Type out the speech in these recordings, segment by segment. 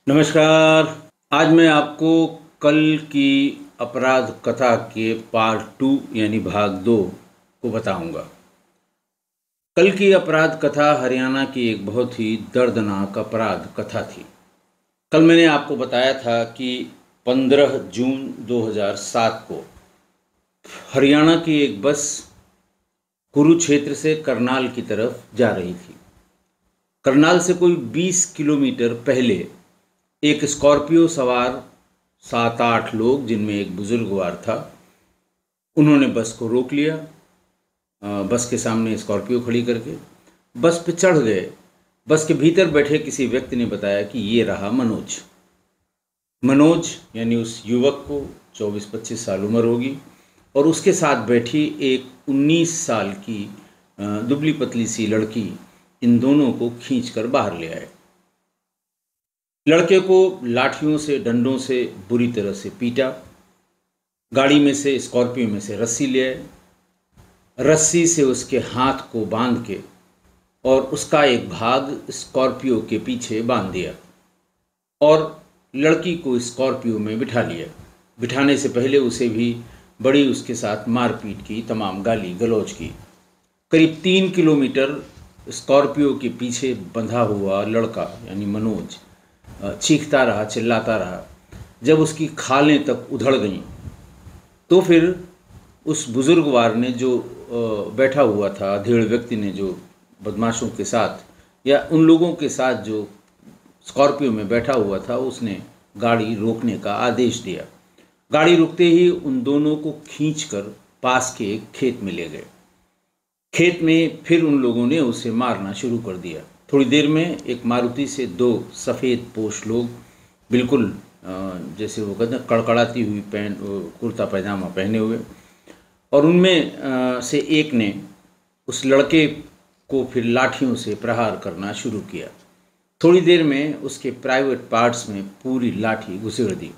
नमस्कार। आज मैं आपको कल की अपराध कथा के पार्ट 2 यानी भाग 2 को बताऊंगा। कल की अपराध कथा हरियाणा की एक बहुत ही दर्दनाक अपराध कथा थी। कल मैंने आपको बताया था कि 15 जून 2007 को हरियाणा की एक बस कुरुक्षेत्र से करनाल की तरफ जा रही थी। करनाल से कोई 20 किलोमीटर पहले एक स्कॉर्पियो सवार 7-8 लोग, जिनमें एक बुजुर्गवार था, उन्होंने बस को रोक लिया। बस के सामने स्कॉर्पियो खड़ी करके बस पे चढ़ गए। बस के भीतर बैठे किसी व्यक्ति ने बताया कि ये रहा मनोज यानी उस युवक को 24-25 साल उम्र होगी और उसके साथ बैठी एक 19 साल की दुबली पतली सी लड़की इन दोनों को खींचकर बाहर ले आए। लड़के को लाठियों से, डंडों से बुरी तरह से पीटा। गाड़ी में से, स्कॉर्पियो में से रस्सी ले आए। रस्सी से उसके हाथ को बांध के और उसका एक भाग स्कॉर्पियो के पीछे बांध दिया और लड़की को स्कॉर्पियो में बिठा लिया। बिठाने से पहले उसे भी बड़ी उसके साथ मारपीट की, तमाम गाली गलौज की। करीब 3 किलोमीटर स्कॉर्पियो के पीछे बंधा हुआ लड़का यानी मनोज चीखता रहा, चिल्लाता रहा। जब उसकी खालें तक उधड़ गईं तो फिर उस बुजुर्गवार ने, जो बैठा हुआ था, अधेड़ व्यक्ति ने, जो बदमाशों के साथ या उन लोगों के साथ जो स्कॉर्पियो में बैठा हुआ था, उसने गाड़ी रोकने का आदेश दिया। गाड़ी रुकते ही उन दोनों को खींचकर पास के एक खेत में ले गए। खेत में फिर उन लोगों ने उसे मारना शुरू कर दिया। थोड़ी देर में एक मारुति से 2 सफ़ेद पोश लोग, बिल्कुल जैसे वो कहते हैं कड़कड़ाती हुई पैंट, कुर्ता पैजामा पहने हुए, और उनमें से एक ने उस लड़के को फिर लाठियों से प्रहार करना शुरू किया। थोड़ी देर में उसके प्राइवेट पार्ट्स में पूरी लाठी घुसेड़ दी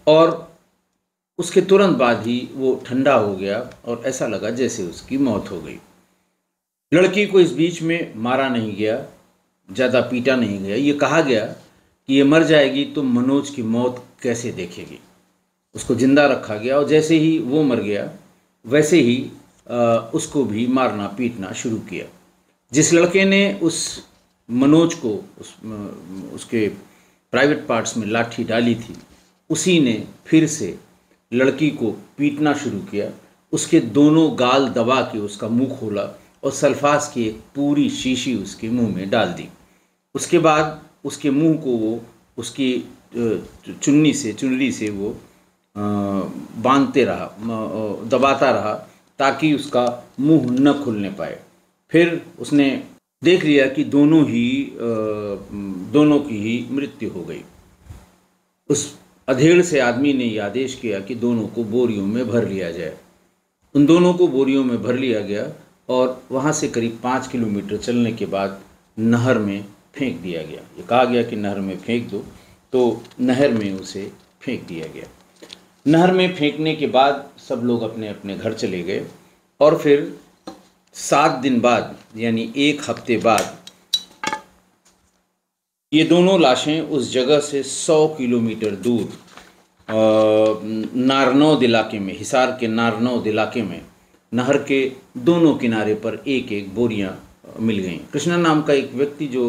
और उसके तुरंत बाद ही वो ठंडा हो गया और ऐसा लगा जैसे उसकी मौत हो गई। लड़की को इस बीच में मारा नहीं गया, ज़्यादा पीटा नहीं गया। ये कहा गया कि ये मर जाएगी तो मनोज की मौत कैसे देखेगी। उसको जिंदा रखा गया और जैसे ही वो मर गया वैसे ही उसको भी मारना पीटना शुरू किया। जिस लड़के ने उस मनोज को उसके प्राइवेट पार्ट्स में लाठी डाली थी, उसी ने फिर से लड़की को पीटना शुरू किया। उसके दोनों गाल दबा के उसका मुंह खोला और सल्फास की एक पूरी शीशी उसके मुंह में डाल दी। उसके बाद उसके मुंह को वो उसकी चुनरी से वो बांधते रहा, दबाता रहा ताकि उसका मुंह न खुलने पाए। फिर उसने देख लिया कि दोनों की ही मृत्यु हो गई। उस अधेड़ से आदमी ने ये आदेश किया कि दोनों को बोरियों में भर लिया जाए। उन दोनों को बोरियों में भर लिया गया और वहाँ से करीब 5 किलोमीटर चलने के बाद नहर में फेंक दिया गया। ये कहा गया कि नहर में फेंक दो, तो नहर में उसे फेंक दिया गया। नहर में फेंकने के बाद सब लोग अपने अपने घर चले गए और फिर 7 दिन बाद यानी 1 हफ्ते बाद ये दोनों लाशें उस जगह से 100 किलोमीटर दूर नारनौद इलाके में, हिसार के नारनौद इलाके में नहर के दोनों किनारे पर एक एक बोरियां मिल गईं। कृष्णा नाम का एक व्यक्ति जो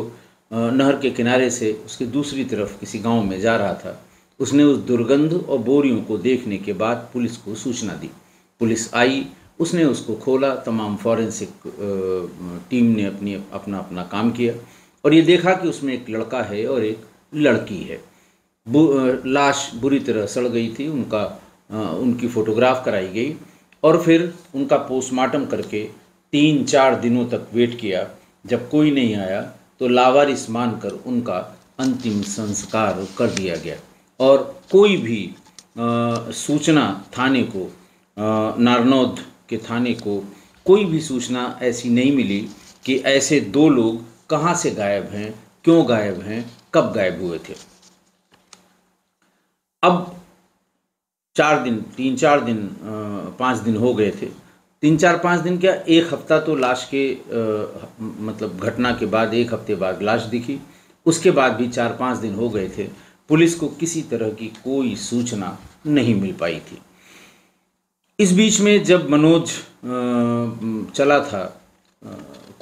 नहर के किनारे से उसके दूसरी तरफ किसी गांव में जा रहा था, उसने उस दुर्गंध और बोरियों को देखने के बाद पुलिस को सूचना दी। पुलिस आई, उसने उसको खोला। तमाम फॉरेंसिक टीम ने अपना काम किया और ये देखा कि उसमें एक लड़का है और एक लड़की है। लाश बुरी तरह सड़ गई थी। उनकी फ़ोटोग्राफ कराई गई और फिर उनका पोस्टमार्टम करके 3-4 दिनों तक वेट किया। जब कोई नहीं आया तो लावारिस मानकर उनका अंतिम संस्कार कर दिया गया और कोई भी सूचना थाने को, नारनौद के थाने को कोई भी सूचना ऐसी नहीं मिली कि ऐसे 2 लोग कहाँ से गायब हैं, क्यों गायब हैं, कब गायब हुए थे। अब 4 दिन, 3-4 दिन, 5 दिन हो गए थे। 3-4-5 दिन क्या, 1 हफ्ता तो लाश के मतलब घटना के बाद 1 हफ्ते बाद लाश दिखी उसके बाद भी 4-5 दिन हो गए थे, पुलिस को किसी तरह की कोई सूचना नहीं मिल पाई थी। इस बीच में जब मनोज चला था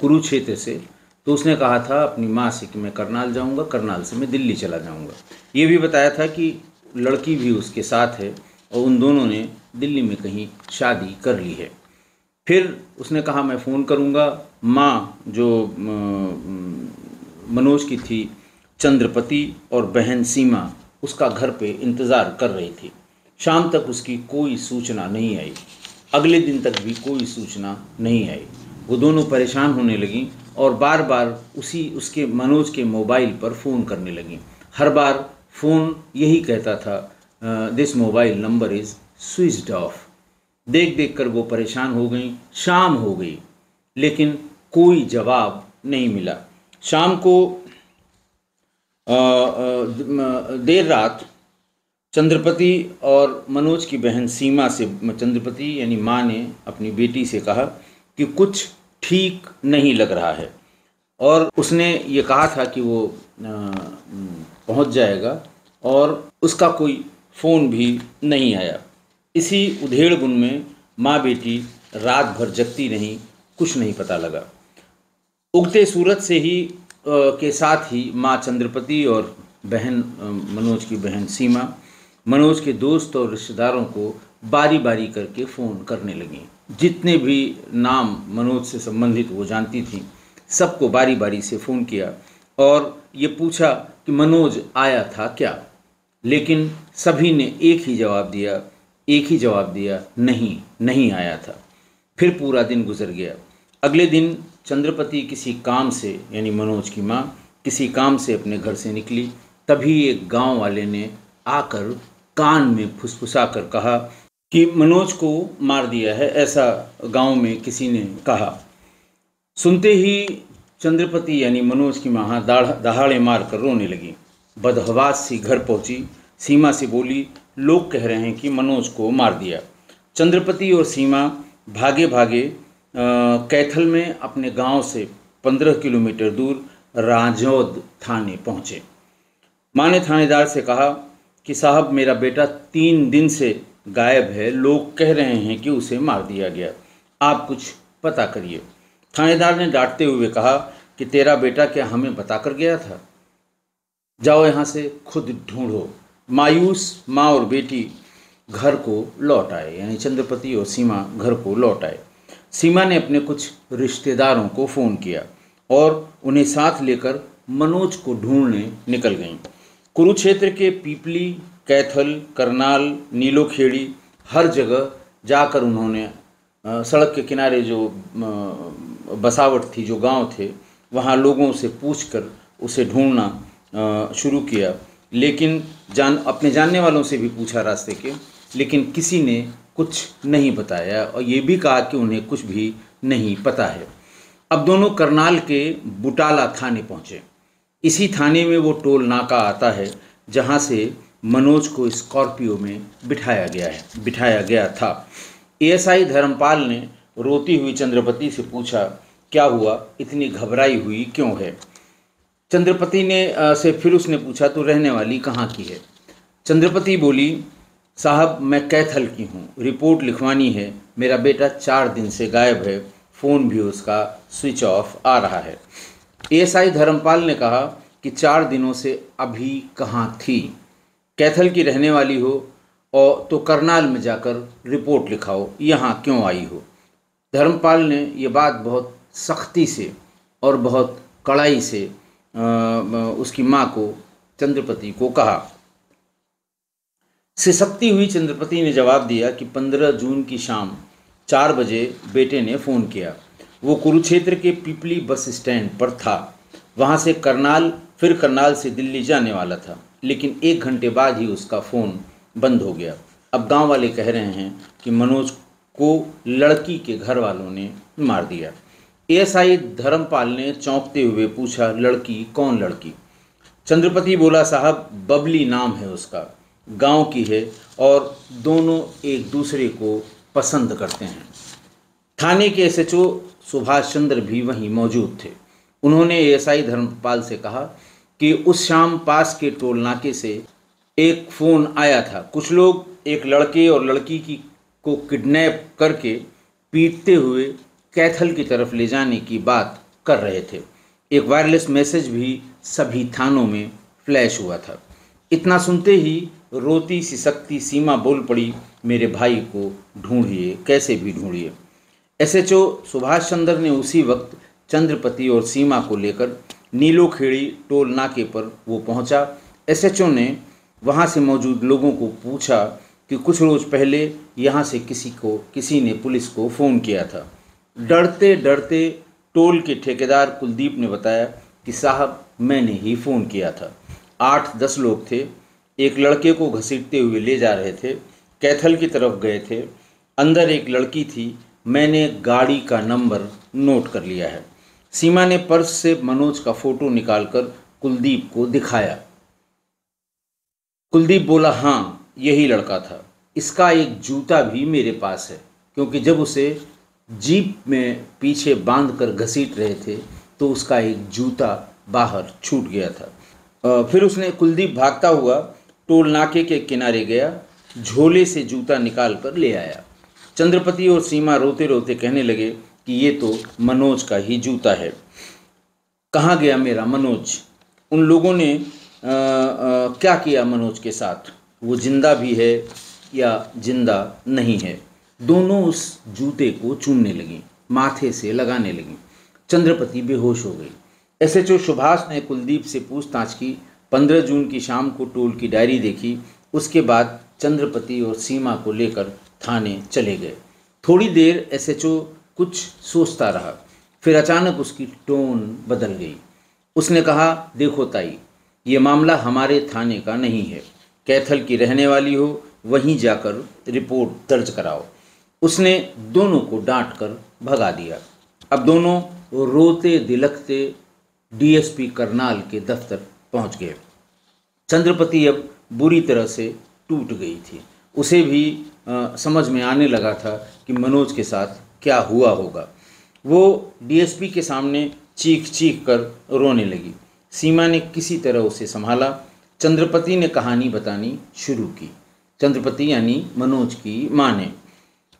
कुरुक्षेत्र से, तो उसने कहा था अपनी माँ से कि मैं करनाल जाऊंगा, करनाल से मैं दिल्ली चला जाऊंगा। ये भी बताया था कि लड़की भी उसके साथ है और उन दोनों ने दिल्ली में कहीं शादी कर ली है। फिर उसने कहा मैं फ़ोन करूंगा। माँ जो मनोज की थी चंद्रपति और बहन सीमा उसका घर पे इंतज़ार कर रही थी। शाम तक उसकी कोई सूचना नहीं आई, अगले दिन तक भी कोई सूचना नहीं आई। वो दोनों परेशान होने लगीं और बार बार उसके मनोज के मोबाइल पर फ़ोन करने लगीं। हर बार फ़ोन यही कहता था this mobile number is switched off. देख देख कर वो परेशान हो गई। शाम हो गई लेकिन कोई जवाब नहीं मिला। शाम को देर रात चंद्रपति और मनोज की बहन सीमा से, चंद्रपति यानी माँ ने अपनी बेटी से कहा कि कुछ ठीक नहीं लग रहा है और उसने ये कहा था कि वो पहुंच जाएगा और उसका कोई फ़ोन भी नहीं आया। इसी उधेड़-बुन में माँ बेटी रात भर जगती रहीं, कुछ नहीं पता लगा। उगते सूरज से ही के साथ ही माँ चंद्रपति और बहन मनोज की बहन सीमा मनोज के दोस्त और रिश्तेदारों को बारी बारी करके फ़ोन करने लगीं। जितने भी नाम मनोज से संबंधित वो जानती थीं, सबको बारी बारी से फ़ोन किया और ये पूछा कि मनोज आया था क्या। लेकिन सभी ने एक ही जवाब दिया, नहीं आया था। फिर पूरा दिन गुजर गया। अगले दिन चंद्रपति किसी काम से, यानी मनोज की माँ किसी काम से अपने घर से निकली, तभी एक गांव वाले ने आकर कान में फुसफुसा कर कहा कि मनोज को मार दिया है, ऐसा गांव में किसी ने कहा। सुनते ही चंद्रपति यानी मनोज की माँ दहाड़े मार कर रोने लगी। बदहवास सी घर पहुंची, सीमा से बोली लोग कह रहे हैं कि मनोज को मार दिया। चंद्रपति और सीमा भागे भागे कैथल में अपने गांव से 15 किलोमीटर दूर राजौद थाने पहुँचे। माँ ने थानेदार से कहा कि साहब मेरा बेटा 3 दिन से गायब है, लोग कह रहे हैं कि उसे मार दिया गया, आप कुछ पता करिए। थानेदार ने डांटते हुए कहा कि तेरा बेटा क्या हमें बता कर गया था, जाओ यहाँ से खुद ढूंढो। मायूस माँ और बेटी घर को लौट आए, यानी चंद्रपति और सीमा घर को लौट आए। सीमा ने अपने कुछ रिश्तेदारों को फ़ोन किया और उन्हें साथ लेकर मनोज को ढूंढने निकल गईं। कुरुक्षेत्र के पीपली, कैथल, करनाल, नीलोखेड़ी हर जगह जाकर उन्होंने सड़क के किनारे जो बसावट थी, जो गांव थे, वहां लोगों से पूछकर उसे ढूंढना शुरू किया। लेकिन अपने जानने वालों से भी पूछा रास्ते के, लेकिन किसी ने कुछ नहीं बताया और ये भी कहा कि उन्हें कुछ भी नहीं पता है। अब दोनों करनाल के बुटाला थाने पहुँचे। इसी थाने में वो टोल नाका आता है जहाँ से मनोज को स्कॉर्पियो में बिठाया गया था। एएसआई धर्मपाल ने रोती हुई चंद्रपति से पूछा क्या हुआ, इतनी घबराई हुई क्यों है। चंद्रपति ने से फिर उसने पूछा तो रहने वाली कहाँ की है। चंद्रपति बोली साहब मैं कैथल की हूँ, रिपोर्ट लिखवानी है, मेरा बेटा 4 दिन से गायब है, फ़ोन भी उसका स्विच ऑफ आ रहा है। एएसआई धर्मपाल ने कहा कि 4 दिनों से अभी कहाँ थी, कैथल की रहने वाली हो और तो करनाल में जाकर रिपोर्ट लिखाओ, यहाँ क्यों आई हो। धर्मपाल ने ये बात बहुत सख्ती से और बहुत कड़ाई से उसकी माँ को, चंद्रपति को कहा। सिसकती हुई चंद्रपति ने जवाब दिया कि 15 जून की शाम 4 बजे बेटे ने फ़ोन किया। वो कुरुक्षेत्र के पीपली बस स्टैंड पर था, वहाँ से करनाल, फिर करनाल से दिल्ली जाने वाला था, लेकिन 1 घंटे बाद ही उसका फ़ोन बंद हो गया। अब गांव वाले कह रहे हैं कि मनोज को लड़की के घर वालों ने मार दिया। एएसआई धर्मपाल ने चौंकते हुए पूछा लड़की कौन लड़की। चंद्रपति बोला साहब बबली नाम है उसका, गांव की है और दोनों एक दूसरे को पसंद करते हैं। थाने के एसएचओ सुभाष चंद्र भी वहीं मौजूद थे। उन्होंने एएसआई धर्मपाल से कहा कि कि उस शाम पास के टोल नाके से एक फ़ोन आया था। कुछ लोग एक लड़के और लड़की की को किडनैप करके पीटते हुए कैथल की तरफ ले जाने की बात कर रहे थे। एक वायरलेस मैसेज भी सभी थानों में फ्लैश हुआ था। इतना सुनते ही रोती सिसकती सीमा बोल पड़ी, मेरे भाई को ढूंढिए, कैसे भी ढूंढिए। एसएचओ सुभाष चंद्र ने उसी वक्त चंद्रपति और सीमा को लेकर नीलोखेड़ी टोल नाके पर वो पहुंचा। एसएचओ ने वहां से मौजूद लोगों को पूछा कि कुछ रोज़ पहले यहाँ से किसी ने पुलिस को फ़ोन किया था। डरते डरते टोल के ठेकेदार कुलदीप ने बताया कि साहब मैंने ही फ़ोन किया था। 8-10 लोग थे, एक लड़के को घसीटते हुए ले जा रहे थे, कैथल की तरफ गए थे। अंदर एक लड़की थी, मैंने गाड़ी का नंबर नोट कर लिया है। सीमा ने पर्स से मनोज का फ़ोटो निकालकर कुलदीप को दिखाया। कुलदीप बोला, हाँ यही लड़का था। इसका एक जूता भी मेरे पास है, क्योंकि जब उसे जीप में पीछे बांधकर घसीट रहे थे तो उसका एक जूता बाहर छूट गया था। फिर उसने कुलदीप भागता हुआ टोल नाके के किनारे गया, झोले से जूता निकाल कर ले आया। चंद्रपति और सीमा रोते रोते कहने लगे कि ये तो मनोज का ही जूता है। कहाँ गया मेरा मनोज? उन लोगों ने क्या किया मनोज के साथ? वो जिंदा भी है या जिंदा नहीं है? दोनों उस जूते को चूमने लगी, माथे से लगाने लगी। चंद्रपति बेहोश हो गई। एसएचओ सुभाष ने कुलदीप से पूछताछ की। 15 जून की शाम को टोल की डायरी देखी। उसके बाद चंद्रपति और सीमा को लेकर थाने चले गए। थोड़ी देर एसएचओ कुछ सोचता रहा, फिर अचानक उसकी टोन बदल गई। उसने कहा, देखो ताई, ये मामला हमारे थाने का नहीं है। कैथल की रहने वाली हो, वहीं जाकर रिपोर्ट दर्ज कराओ। उसने दोनों को डांट कर भगा दिया। अब दोनों रोते दिलकते डीएसपी करनाल के दफ्तर पहुंच गए। चंद्रपति अब बुरी तरह से टूट गई थी। उसे भी समझ में आने लगा था कि मनोज के साथ क्या हुआ होगा। वो डीएसपी के सामने चीख चीख कर रोने लगी। सीमा ने किसी तरह उसे संभाला। चंद्रपति ने कहानी बतानी शुरू की। चंद्रपति यानी मनोज की माँ ने,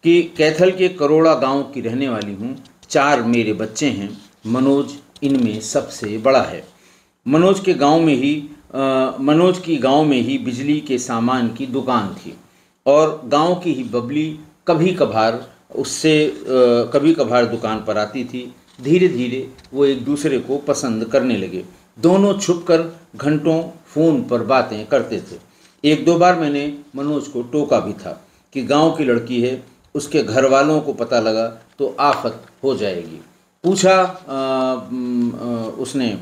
कि कैथल के करोड़ा गांव की रहने वाली हूँ, 4 मेरे बच्चे हैं, मनोज इनमें सबसे बड़ा है। मनोज की गांव में ही बिजली के सामान की दुकान थी और गांव की ही बबली कभी कभार दुकान पर आती थी। धीरे धीरे वो एक दूसरे को पसंद करने लगे। दोनों छुपकर घंटों फ़ोन पर बातें करते थे। 1-2 बार मैंने मनोज को टोका भी था कि गांव की लड़की है, उसके घर वालों को पता लगा तो आफत हो जाएगी। पूछा उसने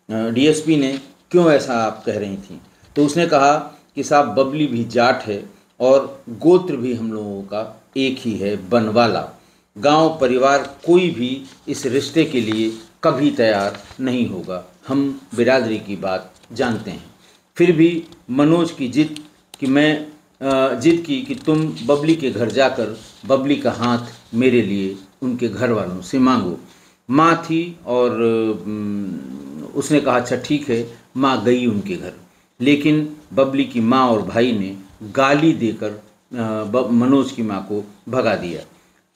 डीएसपी ने, क्यों ऐसा आप कह रही थी? तो उसने कहा कि साहब बबली भी जाट है और गोत्र भी हम लोगों का एक ही है, बनवाला। गांव परिवार कोई भी इस रिश्ते के लिए कभी तैयार नहीं होगा। हम बिरादरी की बात जानते हैं। फिर भी मनोज की जिद की कि तुम बबली के घर जाकर बबली का हाथ मेरे लिए उनके घर वालों से मांगो। माँ थी और उसने कहा अच्छा ठीक है। माँ गई उनके घर, लेकिन बबली की माँ और भाई ने गाली देकर मनोज की माँ को भगा दिया।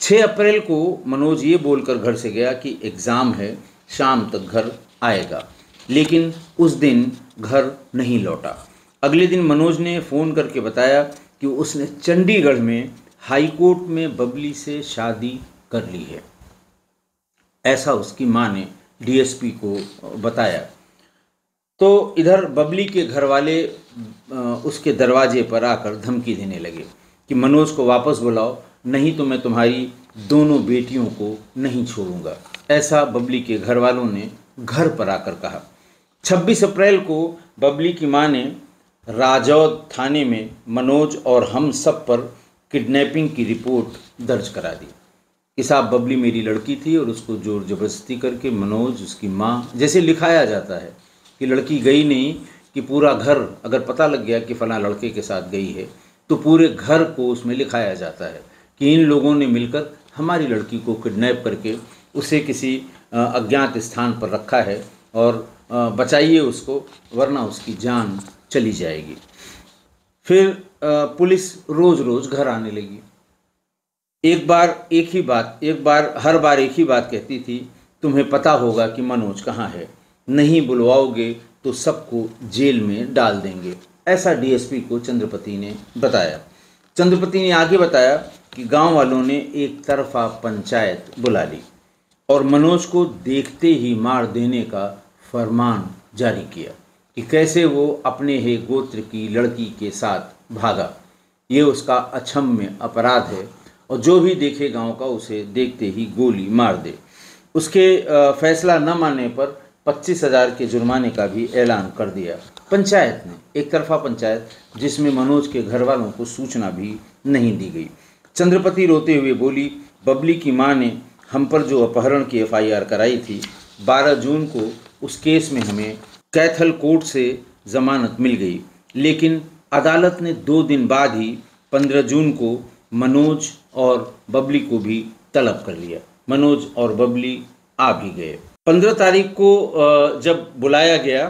6 अप्रैल को मनोज ये बोलकर घर से गया कि एग्ज़ाम है, शाम तक घर आएगा, लेकिन उस दिन घर नहीं लौटा। अगले दिन मनोज ने फ़ोन करके बताया कि उसने चंडीगढ़ में हाई कोर्ट में बबली से शादी कर ली है। ऐसा उसकी माँ ने डीएसपी को बताया। तो इधर बबली के घर वाले उसके दरवाजे पर आकर धमकी देने लगे कि मनोज को वापस बुलाओ, नहीं तो मैं तुम्हारी दोनों बेटियों को नहीं छोड़ूंगा। ऐसा बबली के घर वालों ने घर पर आकर कहा। 26 अप्रैल को बबली की माँ ने राजौद थाने में मनोज और हम सब पर किडनैपिंग की रिपोर्ट दर्ज करा दी कि साहब बबली मेरी लड़की थी और उसको जोर जबरदस्ती करके मनोज, उसकी माँ, जैसे लिखाया जाता है कि लड़की गई नहीं, कि पूरा घर अगर पता लग गया कि फ़लाँ लड़के के साथ गई है तो पूरे घर को उसमें लिखाया जाता है कि इन लोगों ने मिलकर हमारी लड़की को किडनैप करके उसे किसी अज्ञात स्थान पर रखा है और बचाइए उसको, वरना उसकी जान चली जाएगी। फिर पुलिस रोज़ रोज़ घर आने लगी। एक बार हर बार एक ही बात कहती थी, तुम्हें पता होगा कि मनोज कहाँ है, नहीं बुलवाओगे तो सबको जेल में डाल देंगे। ऐसा डीएसपी को चंद्रपति ने बताया। चंद्रपति ने आगे बताया कि गांव वालों ने एक तरफा पंचायत बुला ली और मनोज को देखते ही मार देने का फरमान जारी किया कि कैसे वो अपने ही गोत्र की लड़की के साथ भागा। ये उसका अक्षम्य अपराध है और जो भी देखे गांव का उसे देखते ही गोली मार दे। उसके फैसला न मानने पर 25,000 के जुर्माने का भी ऐलान कर दिया पंचायत ने। एक तरफा पंचायत जिसमें मनोज के घर वालों को सूचना भी नहीं दी गई। चंद्रपति रोते हुए बोली, बबली की मां ने हम पर जो अपहरण की एफआईआर कराई थी, 12 जून को उस केस में हमें कैथल कोर्ट से जमानत मिल गई, लेकिन अदालत ने 2 दिन बाद ही 15 जून को मनोज और बबली को भी तलब कर लिया। मनोज और बबली आ भी गए। 15 तारीख को जब बुलाया गया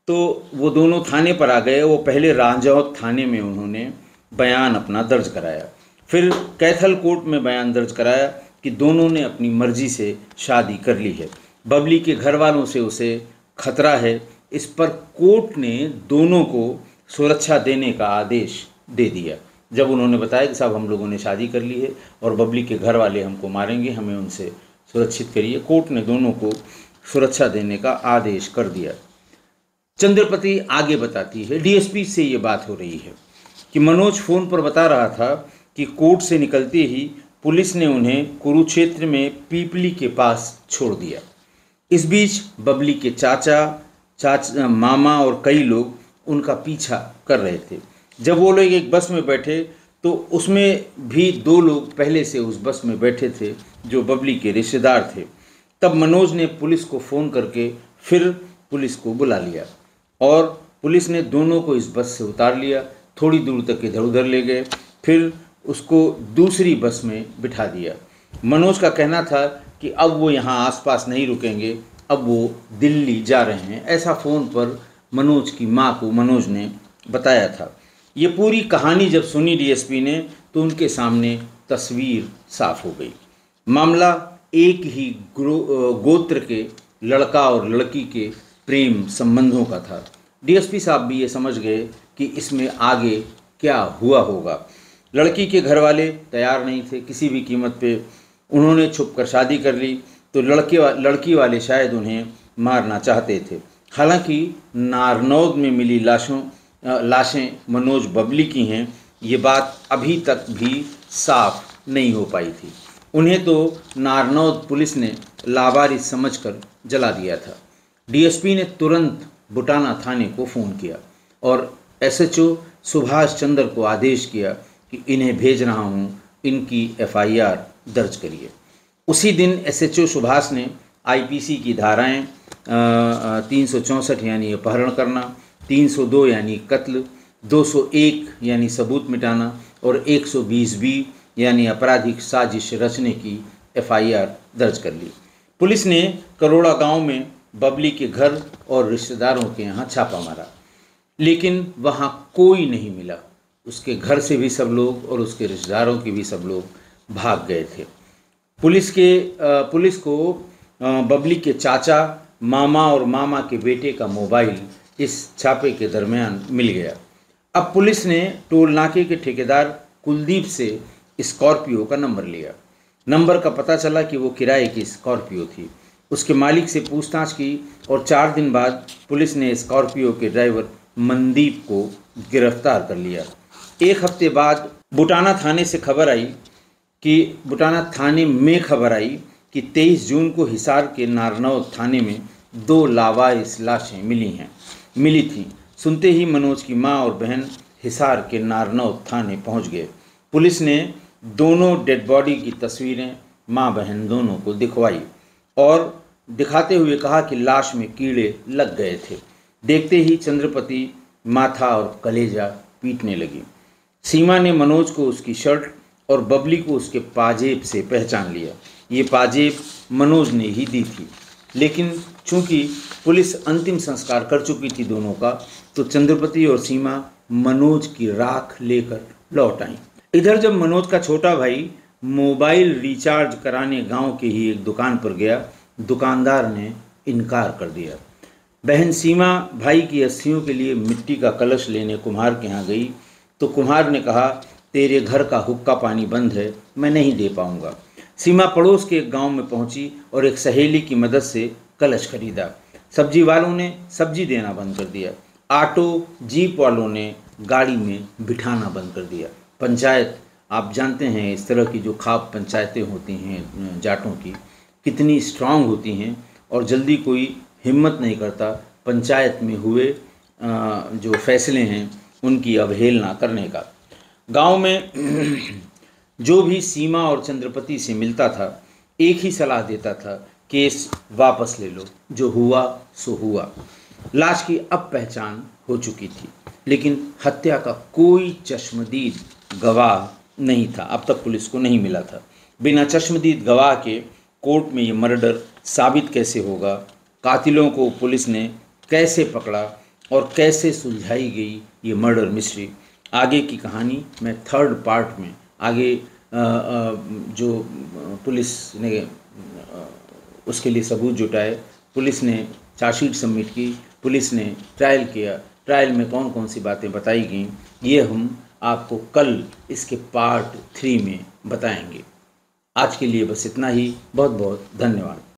तो वो दोनों थाने पर आ गए। वो पहले राजौंद थाने में उन्होंने बयान अपना दर्ज कराया, फिर कैथल कोर्ट में बयान दर्ज कराया कि दोनों ने अपनी मर्जी से शादी कर ली है, बबली के घर वालों से उसे खतरा है। इस पर कोर्ट ने दोनों को सुरक्षा देने का आदेश दे दिया। जब उन्होंने बताया कि साहब हम लोगों ने शादी कर ली है और बबली के घर वाले हमको मारेंगे, हमें उनसे सुरक्षित करिए, कोर्ट ने दोनों को सुरक्षा देने का आदेश कर दिया। चंद्रपति आगे बताती है, डीएसपी से ये बात हो रही है कि मनोज फोन पर बता रहा था कि कोर्ट से निकलते ही पुलिस ने उन्हें कुरुक्षेत्र में पीपली के पास छोड़ दिया। इस बीच बबली के चाचा मामा और कई लोग उनका पीछा कर रहे थे। जब वो लोग एक बस में बैठे तो उसमें भी 2 लोग पहले से उस बस में बैठे थे जो बबली के रिश्तेदार थे। तब मनोज ने पुलिस को फ़ोन करके फिर पुलिस को बुला लिया और पुलिस ने दोनों को इस बस से उतार लिया, थोड़ी दूर तक इधर उधर ले गए, फिर उसको दूसरी बस में बिठा दिया। मनोज का कहना था कि अब वो यहाँ आसपास नहीं रुकेंगे, अब वो दिल्ली जा रहे हैं। ऐसा फ़ोन पर मनोज की माँ को मनोज ने बताया था। ये पूरी कहानी जब सुनी डीएसपी ने तो उनके सामने तस्वीर साफ हो गई। मामला एक ही गोत्र के लड़का और लड़की के प्रेम संबंधों का था। डीएसपी साहब भी ये समझ गए कि इसमें आगे क्या हुआ होगा। लड़की के घर वाले तैयार नहीं थे किसी भी कीमत पे, उन्होंने छुप कर शादी कर ली, तो लड़की वाले शायद उन्हें मारना चाहते थे। हालांकि नारनौद में मिली लाशें मनोज बबली की हैं, ये बात अभी तक भी साफ नहीं हो पाई थी। उन्हें तो नारनौद पुलिस ने लावारिस समझकर जला दिया था। डीएसपी ने तुरंत बुटाना थाने को फ़ोन किया और एसएचओ सुभाष चंद्र को आदेश किया कि इन्हें भेज रहा हूँ, इनकी एफआईआर दर्ज करिए। उसी दिन एसएचओ सुभाष ने आईपीसी की धाराएं 364 यानी अपहरण करना, 302 यानी कत्ल, 201 यानी सबूत मिटाना और 120B यानी आपराधिक साजिश रचने की एफआईआर दर्ज कर ली। पुलिस ने करोड़ा गांव में बबली के घर और रिश्तेदारों के यहाँ छापा मारा, लेकिन वहाँ कोई नहीं मिला। उसके घर से भी सब लोग और उसके रिश्तेदारों के भी सब लोग भाग गए थे। पुलिस को बबली के चाचा, मामा और मामा के बेटे का मोबाइल इस छापे के दरमियान मिल गया। अब पुलिस ने टोल नाके के ठेकेदार कुलदीप से स्कॉर्पियो का नंबर लिया। नंबर का पता चला कि वो किराए की स्कॉर्पियो थी। उसके मालिक से पूछताछ की और 4 दिन बाद पुलिस ने स्कॉर्पियो के ड्राइवर मनदीप को गिरफ्तार कर लिया। 1 हफ्ते बाद बुटाना थाने में खबर आई कि 23 जून को हिसार के नारनौद थाने में 2 लावारिस लाशें मिली थीं। सुनते ही मनोज की मां और बहन हिसार के नारनौद थाने पहुंच गए। पुलिस ने दोनों डेड बॉडी की तस्वीरें मां बहन दोनों को दिखवाई और दिखाते हुए कहा कि लाश में कीड़े लग गए थे। देखते ही चंद्रपति माथा और कलेजा पीटने लगी। सीमा ने मनोज को उसकी शर्ट और बबली को उसके पाजेब से पहचान लिया। ये पाजेब मनोज ने ही दी थी, लेकिन चूंकि पुलिस अंतिम संस्कार कर चुकी थी दोनों का, तो चंद्रपति और सीमा मनोज की राख लेकर लौट आई। इधर जब मनोज का छोटा भाई मोबाइल रिचार्ज कराने गांव के ही एक दुकान पर गया, दुकानदार ने इनकार कर दिया। बहन सीमा भाई की अस्थियों के लिए मिट्टी का कलश लेने कुम्हार के यहाँ गई, तो कुम्हार ने कहा, तेरे घर का हुक्का पानी बंद है, मैं नहीं दे पाऊंगा। सीमा पड़ोस के एक गांव में पहुंची और एक सहेली की मदद से कलश खरीदा। सब्जी वालों ने सब्जी देना बंद कर दिया। ऑटो जीप वालों ने गाड़ी में बिठाना बंद कर दिया। पंचायत, आप जानते हैं इस तरह की जो खाप पंचायतें होती हैं जाटों की, कितनी स्ट्रांग होती हैं और जल्दी कोई हिम्मत नहीं करता पंचायत में हुए जो फैसले हैं उनकी अवहेलना करने का। गांव में जो भी सीमा और चंद्रपति से मिलता था, एक ही सलाह देता था, केस वापस ले लो, जो हुआ सो हुआ। लाश की अब पहचान हो चुकी थी, लेकिन हत्या का कोई चश्मदीद गवाह नहीं था, अब तक पुलिस को नहीं मिला था। बिना चश्मदीद गवाह के कोर्ट में ये मर्डर साबित कैसे होगा? कातिलों को पुलिस ने कैसे पकड़ा और कैसे सुलझाई गई ये मर्डर मिस्ट्री? आगे की कहानी मैं थर्ड पार्ट में आगे जो पुलिस ने उसके लिए सबूत जुटाए, पुलिस ने चार्जशीट सबमिट की, पुलिस ने ट्रायल किया, ट्रायल में कौन कौन सी बातें बताई गई, ये हम आपको कल इसके पार्ट 3 में बताएंगे। आज के लिए बस इतना ही। बहुत बहुत धन्यवाद।